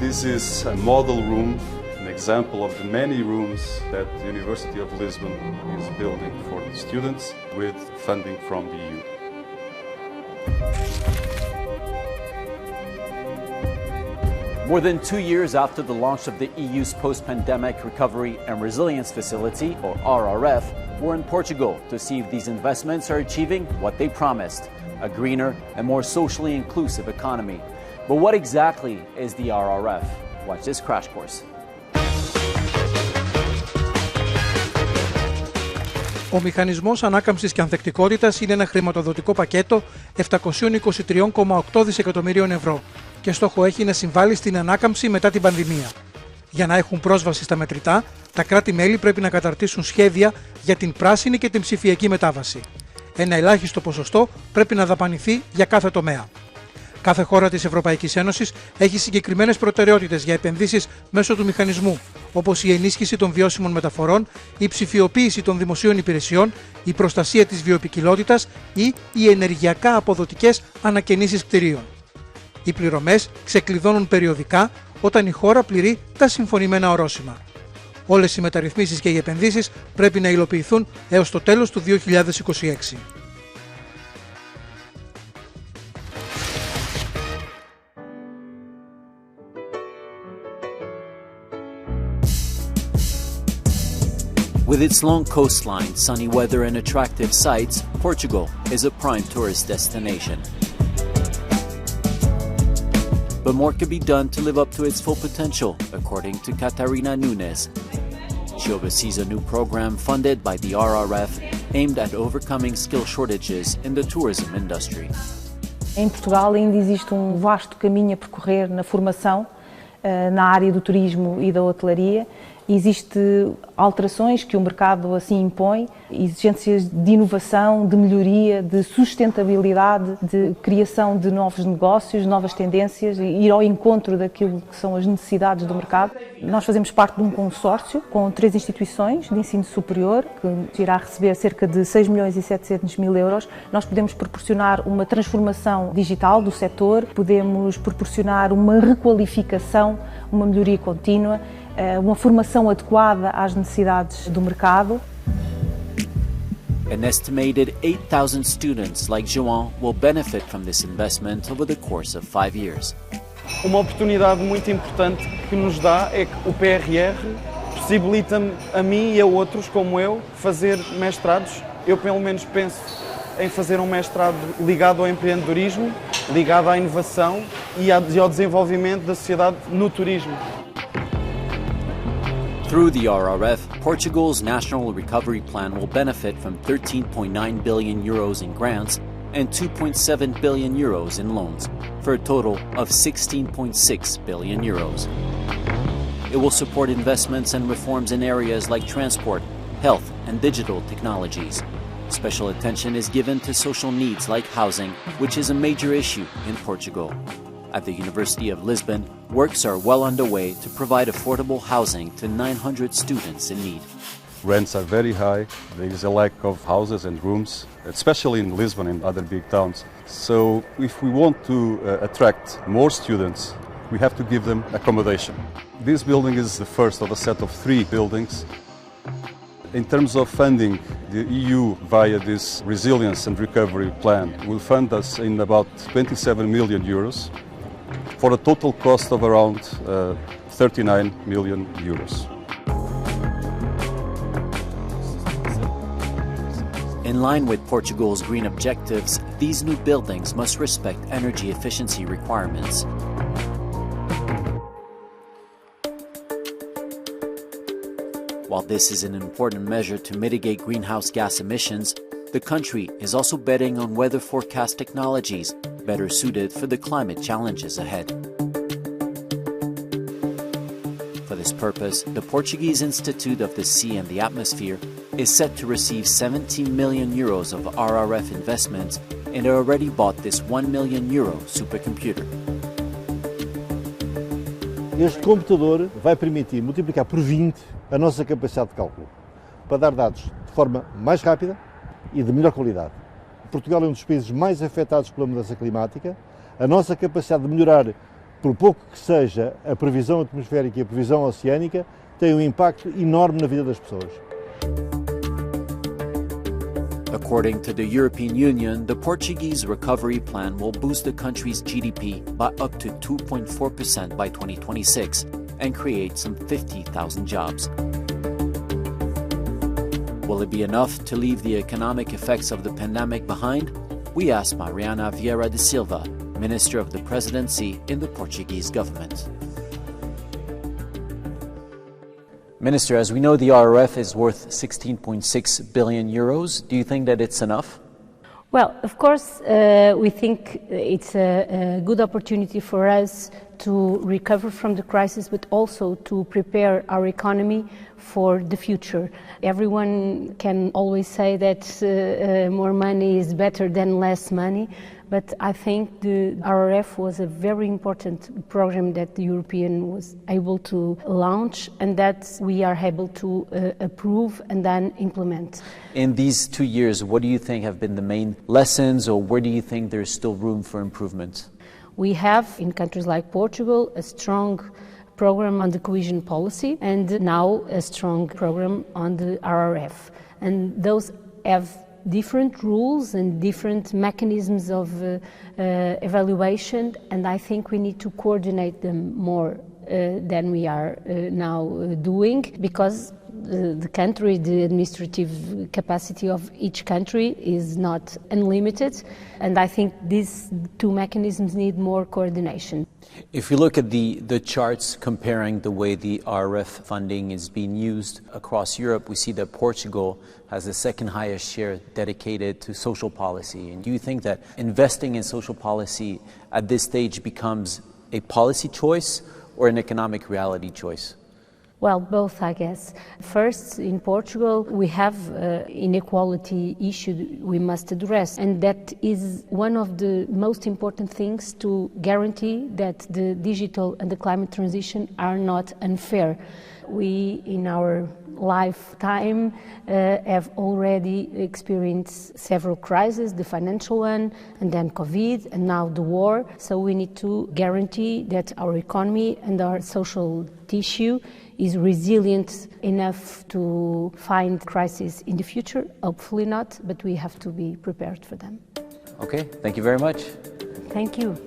This is a model room, an example of the many rooms that the University of Lisbon is building for the students with funding from the EU. More than 2 years after the launch of the EU's Post-Pandemic Recovery and Resilience Facility, or RRF, we're in Portugal to see if these investments are achieving what they promised, a greener and more socially inclusive economy. But what exactly is the RRF? Watch this crash course. Ο Μηχανισμός Ανάκαμψης και Ανθεκτικότητας είναι ένα χρηματοδοτικό πακέτο 723,8 δισεκατομμυρίων ευρώ και στόχο έχει να συμβάλλει στην ανάκαμψη μετά την πανδημία. Για να έχουν πρόσβαση στα μετρητά, τα κράτη-μέλη πρέπει να καταρτήσουν σχέδια για την πράσινη και την ψηφιακή μετάβαση. Ένα ελάχιστο ποσοστό πρέπει να δαπανηθεί για κάθε τομέα. Κάθε χώρα της Ευρωπαϊκής Ένωσης έχει συγκεκριμένες προτεραιότητες για επενδύσεις μέσω του μηχανισμού, όπως η ενίσχυση των βιώσιμων μεταφορών, η ψηφιοποίηση των δημοσίων υπηρεσιών, η προστασία της βιοποικιλότητας ή οι ενεργειακά αποδοτικές ανακαινήσεις κτηρίων. Οι πληρωμές ξεκλειδώνουν περιοδικά όταν η χώρα πληρεί τα συμφωνημένα ορόσημα. Όλες οι μεταρρυθμίσεις και οι επενδύσεις πρέπει να υλοποιηθούν έως το τέλος του 2026. With its long coastline, sunny weather and attractive sights, Portugal is a prime tourist destination. But more could be done to live up to its full potential, according to Catarina Nunes. She oversees a new program funded by the RRF aimed at overcoming skill shortages in the tourism industry. Em Portugal ainda existe vasto caminho a percorrer na formação na área do turismo e da hotelaria. Existem alterações que o mercado assim impõe, exigências de inovação, de melhoria, de sustentabilidade, de criação de novos negócios, novas tendências, ir ao encontro daquilo que são as necessidades do mercado. Nós fazemos parte de um consórcio com 3 instituições de ensino superior, que irá receber cerca de 6.700.000 euros. Nós podemos proporcionar uma transformação digital do setor, podemos proporcionar uma requalificação, uma melhoria contínua, uma formação adequada às necessidades do mercado. An estimated 8,000 students like João will benefit from this investment over the course of 5 years. Uma oportunidade muito importante que nos dá é que o PRR possibilita-me a mim e a outros como eu fazer mestrados. Eu pelo menos penso em fazer um mestrado ligado ao empreendedorismo, ligado à inovação e ao desenvolvimento da sociedade no turismo. Through the RRF, Portugal's National Recovery Plan will benefit from 13.9 billion euros in grants and 2.7 billion euros in loans, for a total of 16.6 billion euros. It will support investments and reforms in areas like transport, health, and digital technologies. Special attention is given to social needs like housing, which is a major issue in Portugal. At the University of Lisbon, works are well underway to provide affordable housing to 900 students in need. Rents are very high, there is a lack of houses and rooms, especially in Lisbon and other big towns. So if we want to attract more students, we have to give them accommodation. This building is the first of a set of 3 buildings. In terms of funding, the EU, via this Resilience and Recovery Plan, will fund us in about 27 million euros for a total cost of around 39 million euros. In line with Portugal's green objectives, these new buildings must respect energy efficiency requirements. While this is an important measure to mitigate greenhouse gas emissions, the country is also betting on weather forecast technologies better suited for the climate challenges ahead. For this purpose, the Portuguese Institute of the Sea and the Atmosphere is set to receive 17 million euros of RRF investments and already bought this 1 million euro supercomputer. Este computador vai permitir multiplicar por 20 a nossa capacidade de cálculo, para dar dados de forma mais rápida e de melhor qualidade. Portugal é um dos países mais afetados pela mudança climática. A nossa capacidade de melhorar por pouco que seja a previsão atmosférica e a previsão oceânica, tem um impacto enorme na vida das pessoas. According to the European Union, the Portuguese recovery plan will boost the country's GDP by up to 2.4% by 2026 and create some 50,000 jobs. Will it be enough to leave the economic effects of the pandemic behind? We asked Mariana Vieira de Silva, Minister of the Presidency in the Portuguese government. Minister, as we know, the RRF is worth 16.6 billion euros. Do you think that it's enough? Well, of course, we think it's a good opportunity for us to recover from the crisis, but also to prepare our economy for the future. Everyone can always say that more money is better than less money, but I think the RRF was a very important program that the European was able to launch and that we are able to approve and then implement. In these 2 years, what do you think have been the main lessons, or where do you think there's still room for improvement? We have, in countries like Portugal, a strong program on the cohesion policy and now a strong program on the RRF. And those have different rules and different mechanisms of evaluation, and I think we need to coordinate them more than we are now doing, because the country, the administrative capacity of each country is not unlimited, and I think these two mechanisms need more coordination. If we look at the charts comparing the way the RRF funding is being used across Europe, we see that Portugal has the second highest share dedicated to social policy. And do you think that investing in social policy at this stage becomes a policy choice or an economic reality choice? Well, both, I guess. First, in Portugal, we have inequality issue we must address, and that is one of the most important things to guarantee that the digital and the climate transition are not unfair. We, in our lifetime, have already experienced several crises, the financial one, and then COVID, and now the war. So we need to guarantee that our economy and our social tissue is resilient enough to find crises in the future. Hopefully not, but we have to be prepared for them. Okay, thank you very much. Thank you.